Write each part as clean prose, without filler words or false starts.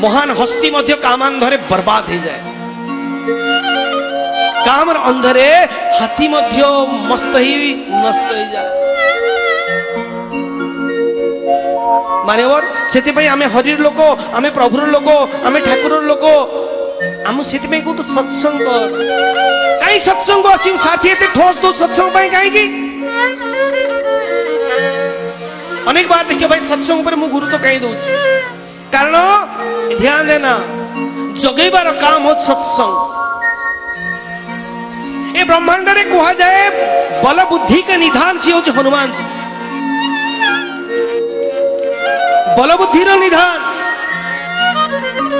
महान हस्ती मध्य काम अंधरे बर्बाद हो जाए। काम अंधरे हाथी मध्य मस्त ही नष्ट हो जाए। मान्यवर से आम हरिर लोक आम प्रभुर लोक आम ठाकुर लोक आम से कहू तो सत्संग कहीं सत्संग आस साथी एत ठोस दो सत्संग कहीं अनेक बार देखिए भाई सत्संग पर मुझे गुरुत्व कहीं दौर कारण ध्यान देना जगेबार काम हो सत्संग। ये ब्रह्मांड रे कहा जाए बल बुद्धि का निधान सी हूँ हनुमान जी। बल बुद्धि निधान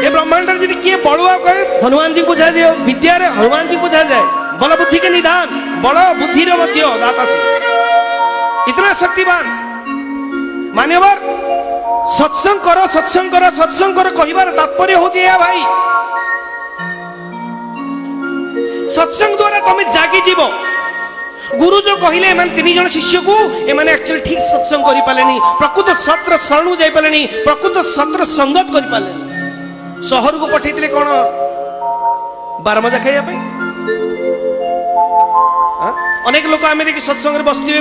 ये ब्रह्मांड जी किए बड़ुआ कहे हनुमान जी बुझा जाए। विद्या रे हनुमान जी बुझा जाए। बल बुद्धि के निधान बल बुद्धि दाता से इतना शक्तिमान। मान्यवर सत्संग करो सत्संग करो सत्संग करो कहिबार तात्पर्य होची या भाई सत्संग द्वारा तुम जागी जीव। गुरु जो कहले एमान तीन जन शिष्य को एमाने एक्चुअली ठीक सत्संग करि पालेनी प्रकृत सत्र शरणु जाई पालेनी प्रकृत सत्र संगत करि पालेनी। शहर को पठेइतिले कोन बारमजा खाइया पे अनेक लोक आमे देखि सत्संग रे बसथिबे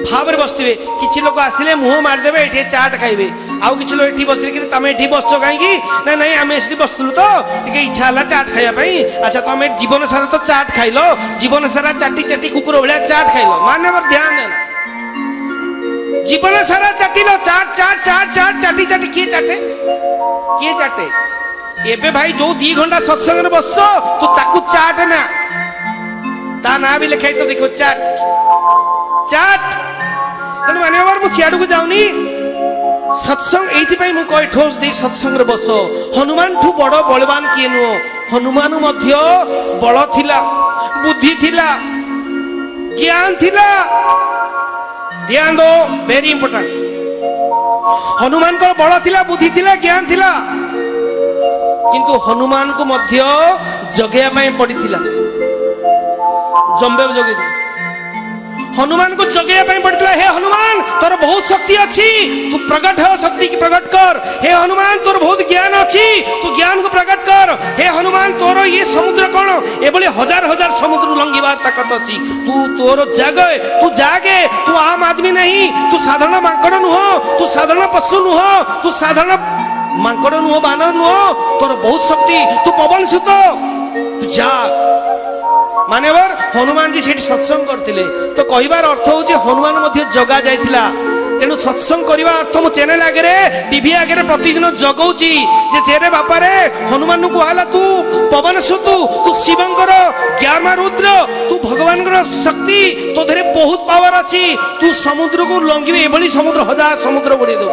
भाव रे बसथिबे किछि लोक आसिले मुह मार देबे एठी चाट खाइबे आउ किछि लोक एठी बसि कि तमे एठी बसछो काई कि ना नहीं आमे एठी बसलु तो टिके इच्छा हला चाट खाइया पई। अच्छा तमे जीवन सारा तो चाट खाइलो जीवन सारा चाटी चाटी कुकुर भलिया चाट खाइलो मान्यवर ध्यान देना जीवन सारा चाटिलो चाट चाट चाट चाट चाटी चाटी किए चाटे एबे भाई जो 2 घंटा सत्संग रे बसछो तू ताकू चाट ना ता ना भी लिखाई तो देखो चाट चाट तने मान्यवर मु सियाडू को जाउनी सत्संग एथि पई मु कहि ठोस दे सत्संग रे बस। हनुमान ठू बड़ बलवान किए नुओ हनुमान मध्य बल थिला बुद्धि थिला ज्ञान थिला। ध्यान दो वेरी इंपोर्टेंट हनुमान को बल थिला बुद्धि थिला ज्ञान थिला किंतु हनुमान को मध्य जगेया पई पड़िथिला जम्बे जगे हनुमान को जगेया पई पड़िथिला। हे हनुमान तोर बहुत शक्ति अच्छी तू प्रकट हो शक्ति की प्रकट कर। हे हनुमान तोर बहुत ज्ञान अच्छी तू ज्ञान को प्रकट कर। हे हनुमान तोर ये समुद्र कौन एभली हजार हजार समुद्र लंघिबार ताकत अच्छी तू तोर जागे तू जागे तू आम आदमी नहीं तू साधारण मांकड़ नुह तू साधारण पशु नुह तू साधारण मांकड़ नुह बानर नुह तोर बहुत शक्ति तू पवन सुत तू जा। मान्यवर हनुमान जी सेठी सत्संग करथिले तो कहिबार अर्थ होची हनुमान मध्य जगा जायतिला तेणु सत्संग करवा अर्थ मु चैनल आगे टीवी आगे प्रतिदिन जगौची जे तेरे बापा रे हनुमान को कहला तू पवन सुतु तू शिवंकर ज्ञान रुद्र तू भगवान शक्ति तो धरे बहुत पावर अच्छी तू समुद्र को लंघिबे एभली समुद्र हजार समुद्र बुड़े दो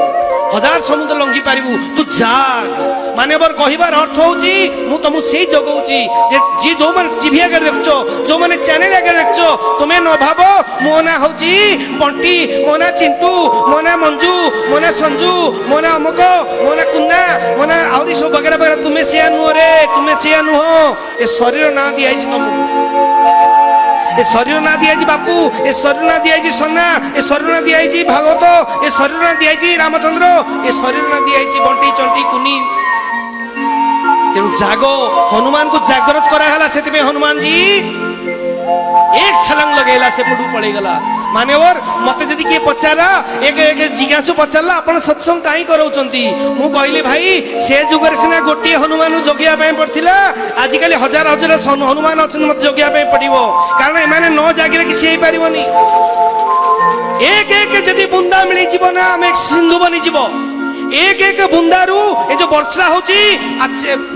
हजार समुद्र लंघि पारिबु तू जाग। मान्यवर कहिबार अर्थ होची मु तुम से जगौची जे जे जो मन टीवी आगे देखछो जो माने चैनल आगे देखछो तुमे न भाबो मो ना होची पंटी मो ना चिंटू मो ना मंजू मो ना संजू मो ना अमुक मो ना कुन्ना मो ना आउरी सब वगैरह वगैरह तुमे सिया नुह रे तुमे सिया नुह ए शरीर ना दिया छि तुमको ए शरीर ना दिया बापू ए शरीर ना दिया सोना ए शरीर ना दिया भागवत ए शरीर ना दिया रामचंद्र ए शरीर ना दिया बंटी चंटी कुनी। तेणु जागो हनुमान को जागृत कराला से हनुमान जी एक छलांग लगेला से पुडू पड़े गला। मान्यवर मते जदि के पचारा एक एक जिज्ञासु पचारला आपण सत्संग काई करौचंती मु कहले भाई से जुगर सिना गोटी हनुमान जोगिया पय पड़थिला आज काली हजार हजार हनुमान अछन मत जोगिया पय पड़िबो कारण ए माने न जागिरे किछि हे परिबोनी एक एक जदि बुंदा मिली जीव ना हम एक सिंधु बनी जीव एक एक बुंदारू ए जो वर्षा होची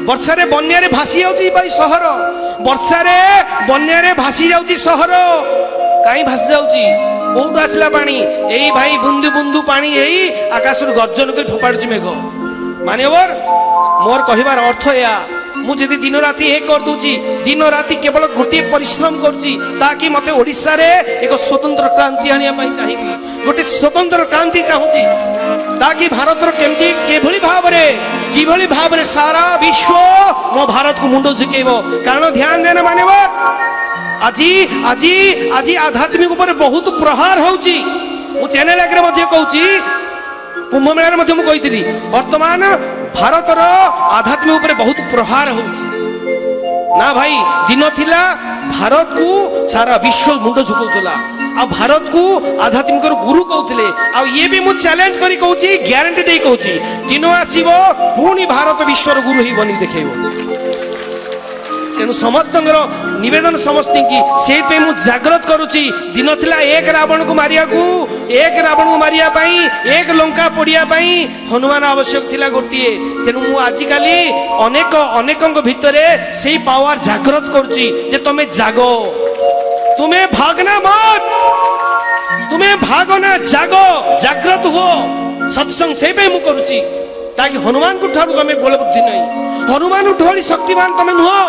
वर्षा रे बन्या रे भासी जाउची भाई शहर वर्षा रे बन्या रे भासी जाउची शहर काई भासी जाउची बहुत आसला पानी एई भाई बुंदू बुंदू पानी एई आकाश रे गर्जन के ठोपाडुची मेघ। मान्यवर मोर कहिबार अर्थ या मु जदि दिन राति एक कर दूची दिन राति केवल गोटे परिश्रम करची ताकि मते ओडिसा रे एक स्वतंत्र क्रांति आनिया पई चाहिबी गोटे स्वतंत्र क्रांति चाहूची ताकि भारत रो केमती केभली भाव रे सारा विश्व मो भारत को मुंडो झुकेबो कारण ध्यान देना मान्यवर आजी आजी आजी आध्यात्मिक ऊपर बहुत प्रहार होची मु चैनल आगे मध्य कहूची कुंभ मेला मध्य मु कहितली वर्तमान ଭାରତର ଆଧ୍ୟାତ୍ମିକ ଉପରେ ବହୁତ ପ୍ରହାର ହଉଛି ନା ଭାଇ। ଦିନ ଥିଲା ଭାରତ କୁ ସାରା ବିଶ୍ୱ ମୁଣ୍ଡ ଝୁକାଉଥିଲା, ଆଉ ଭାରତ କୁ ଆଧ୍ୟାତ୍ମିକ ଗୁରୁ କହୁଥିଲେ। ଆଉ ଇଏ ବି ମୁଁ ଚ୍ୟାଲେଞ୍ଜ କରି କହୁଛି, ଗ୍ୟାରେଣ୍ଟି ଦେଇ କହୁଛି, ଦିନ ଆସିବ ପୁଣି ଭାରତ ବିଶ୍ୱର ଗୁରୁ ହିଁ ବନି ଦେଖେଇବ। ତେଣୁ ସମସ୍ତଙ୍କର ନିବେଦନ ସମସ୍ତଙ୍କୁ ସେଇଥିପାଇଁ ମୁଁ ଜାଗ୍ରତ କରୁଛି। ଦିନ ଥିଲା ଏକ ରାବଣକୁ ମାରିବାକୁ, ଏକ ରାବଣକୁ ମାରିବା ପାଇଁ, ଏକ ଲଙ୍କା ପୋଡ଼ିବା ପାଇଁ ହନୁମାନ ଆବଶ୍ୟକ ଥିଲା ଗୋଟିଏ। ତେଣୁ ମୁଁ ଆଜିକାଲି ଅନେକଙ୍କ ଭିତରେ ସେଇ ପାୱାର ଜାଗ୍ରତ କରୁଛି ଯେ ତମେ ଜାଗ, ତୁମେ ଭାଗନା ମତ, ତୁମେ ଭାଗନା ଜାଗ, ଜାଗ୍ରତ ହୁଅ। ସତ୍ସଙ୍ଗ ସେଇପାଇଁ ମୁଁ କରୁଛି ତାକି ହନୁମାନଙ୍କ ଠାରୁ ତମେ ବଳ ବୁଦ୍ଧି ନାହିଁ, ହନୁମାନ ଭଳି ଶକ୍ତିମାନ ତମେ ନୁହଁ।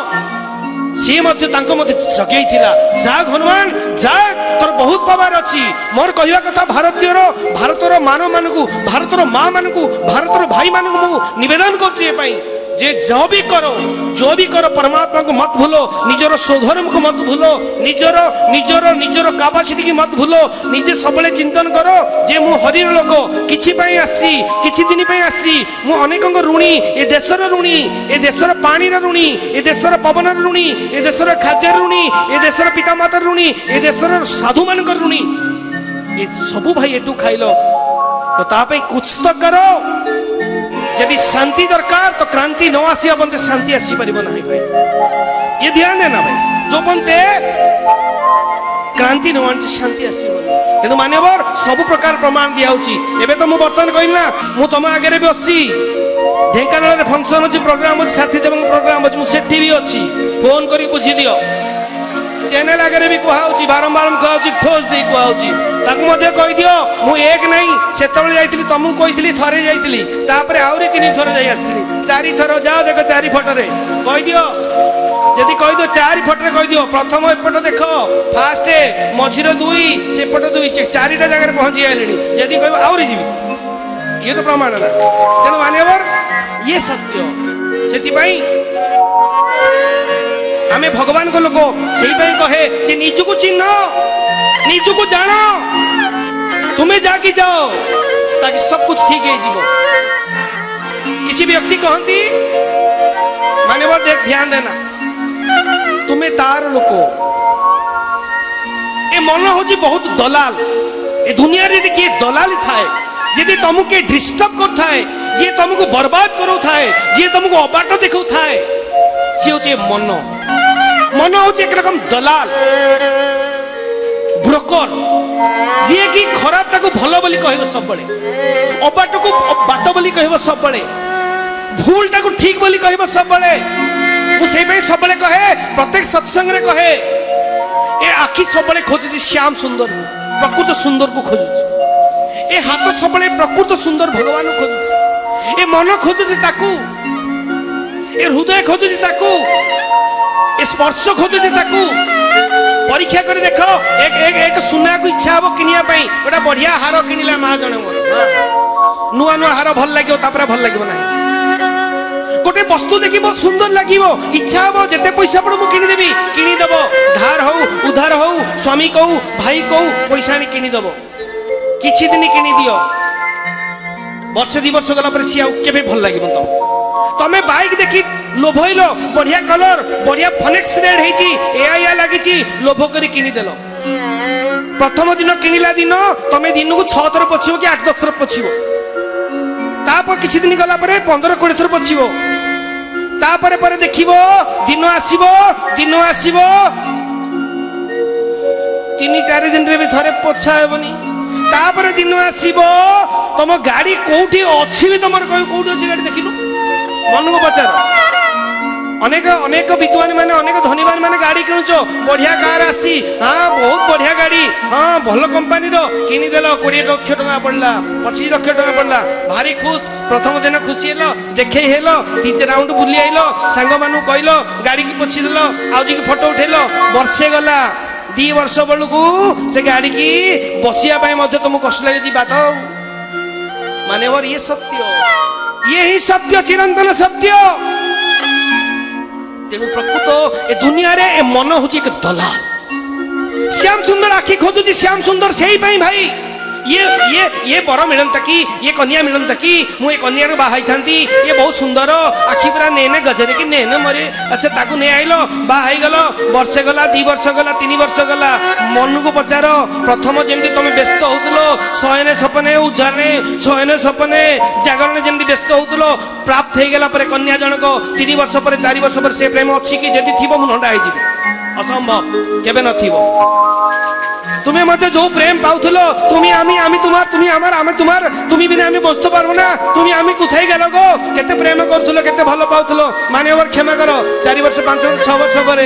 ସିଏ ମଧ୍ୟ ତାଙ୍କ ମଧ୍ୟ ଜଗେଇଥିଲା, ଯାଗ ହନୁମାନ ଯାଗ, ତୋର ବହୁତ ପାୱାର ଅଛି। ମୋର କହିବା କଥା ଭାରତର ମାନଙ୍କୁ, ଭାରତର ମା ମାନଙ୍କୁ, ଭାରତର ଭାଇ ମାନଙ୍କୁ ମୁଁ ନିବେଦନ କରୁଛି ଏ ପାଇଁ ଯେ जो भी करो परमात्मा को मत भूलो, निजर स्वधर्म को मत भूलो, निजर निजर निजर कैपेसिटी की मत भूलो। निजे सबले चिंतन करो जे मु हरिर लोक किछि पई आसी, किछि दिन पई आसी, मु अनेकंग ऋणी, ए देशर ऋणी, ए देशर पानी ऋणी, ए देशर पवन ऋणी, ए देशर खाद्य ऋणी, ए देशर पितामाता ऋणी, ए देशर साधु मान ऋणी। ए सबु भाई एटू खाइलो तो तापे कुछ तो करो। यदि शांति दरकार तो क्रांति न आसी बनते शांति आसी परिबो नहीं भाई, ये ध्यान देना भाई। जो बनते क्रांति न आनी शांति आसीबो। तेनु मान्यवर सब प्रकार प्रमाण दिया होची। एबे तो मु बर्तन कहिल ना, मु तम आगे भी बसी, ढेंकानाल रे फंक्शन अछि, प्रोग्राम अछि, साथी देव प्रोग्राम अछि, मु सेठी भी अछि। फोन करी बुझी दियो, चैनल आगे भी कहा होची, बारंबार कहा होची, ठोस दे कहा होची। ताकू मध्ये कहि दियो मु एक नहीं सेतबेले जाइतिली, तमु कहितिली थरे जाइतिली, तापरे आउरी 3 थर जाई आसिली, 4 थर जाओ देखो 4 फटरे कहि दियो। जदि कहि दियो 4 फटरे कहि दियो, प्रथम एपट देखो फास्ट मझिर 2 सेपट 2 4टा जगह पहुंची आइलेनी। जदि कहबो आउरी जीवी, ये तो प्रमाण ना। तेनु मान्यवर ये सत्य। सेति पई आमे भगवान को लोक से कहे कि निज को चिन्ह, निज को जान, तुम्हें जागी जाओ ताकि सब कुछ ठीक है जीवो। किसी व्यक्ति कहती माने वो देख ध्यान देना, तुम्हें तार लोक ए मन होची बहुत दलाल। ए दुनिया रे किए दलाल थाए, यदि तुमके डिस्टर्ब कर थाए, जे तुमको बर्बाद करो थाए, जे तुमको अबाट देखो थाए, सी होची मन। मन होची एक रकम दलाल, ब्रोकर, जी कि खराब टाको भलो बोली कहबो सब बळे, अबाट को बाट बोली कहबो सब बळे, भूल टाको ठीक बोली कहबो सब बळे। मु सेई पे सब बळे कहे, प्रत्येक सत्संग रे कहे, ए आखी सब बळे खोजुची श्याम सुंदर, प्रकृत सुंदर को खोजुची। ए हाथ सब बळे प्रकृत सुंदर भगवान को खोजुची। ए मन खोजुची ताकू, ए हृदय खोजुची ताकू, ए स्पर्श खोजुची ताकू। परीक्षा कर देखो, एक सुना को इच्छा हो किनिया पई, गोटा बढ़िया हार किनिला मा जणे मोर, नुआ नुआ हार भल लागियो, तापरे भल लागियो नाही। गोटे वस्तु देखि बहुत सुंदर लागियो, इच्छा हो जते पैसा पड़ो मु किनि देबी, किनि देबो, धार हो उधार हो, स्वामी को भाई को पैसा नि किनि देबो, किछि दिन किनि दियो, वर्ष 2 वर्ष गला पर सिया केबे भल लागियो तो। तमे बाइक देखि लोभइलो, बढ़िया कलर, बढ़िया फनेक्स रेड हेची, एआई लागिची, लोभ करी किनि देलो। प्रथम दिन किनिला दिन तमे दिन को 6 थर पछिबो कि 8-10 थर पछिबो, तापर किछि दिन गला परे 15-20 थर पछिबो, तापर परे देखिबो दिन आसीबो 3-4 दिन रे भी थरे पोछा हेबनी। तापर दिन आसीबो तम गाड़ी कोठी अछि भी तमर कोठी अछि गाड़ी देखिलु, मन को पचार। अनेक अनेक विद्वान माने, अनेक धनीवान माने गाड़ी किनुचो, बढ़िया कार आसी, हाँ बहुत बढ़िया गाड़ी, हाँ भल कंपनी रो किनि देलो, 20 लाख टका पड़ला, 25 लाख टका पड़ला, भारी खुश। प्रथम दिन खुशी हेलो, देखे हेलो, 3 राउंड बुली आइलो, सांग मानु कहलो, गाड़ी की पोछि देलो, आउजी की फोटो उठेलो, वर्षे गला 2 वर्ष बळकू से गाड़ी की बसिया पय मध्ये तुमको कष्ट लागे जी बात। मानेवर ये सत्य, ये ही सत्य, चिरंतन सत्य। तेणु प्रकृत ए दुनिया रे ए मन होची एक दलाल। श्याम सुंदर आखि खोजुची, श्याम सुंदर सेही पई भाई ये बर मिलता कि ये कन्या मिलता कि मुझे कन्या बाहर था ये बहुत सुंदर आखि पूरा नेने गजरे कि नेने मरे अच्छा ताकू नहीं आइल बाहर गल वर्षे गला 2 वर्ष गला 3 वर्ष गला मन को पचार प्रथम जमी तुम व्यस्त हो शयने सपने उजाने शयने सपने जागरण जमी व्यस्त हो प्राप्त हो गला कन्या जनक 3 वर्ष पर 4 वर्ष पर से प्रेम अच्छी कि जदि थी मुझे नंडा हो असंभव केबे न तुम्हें मत जो प्रेम पाउथलो तुम्हें आमी तुम्हार तुम्हें आमार आमे तुम्हार तुम्हें बिना आमी बसते पारबो ना तुम्हें आमी कुथाई गेल गो केते प्रेम करथलो केते भलो पाउथलो माने और क्षमा करो 4 वर्ष 5 वर्ष 6 वर्ष पर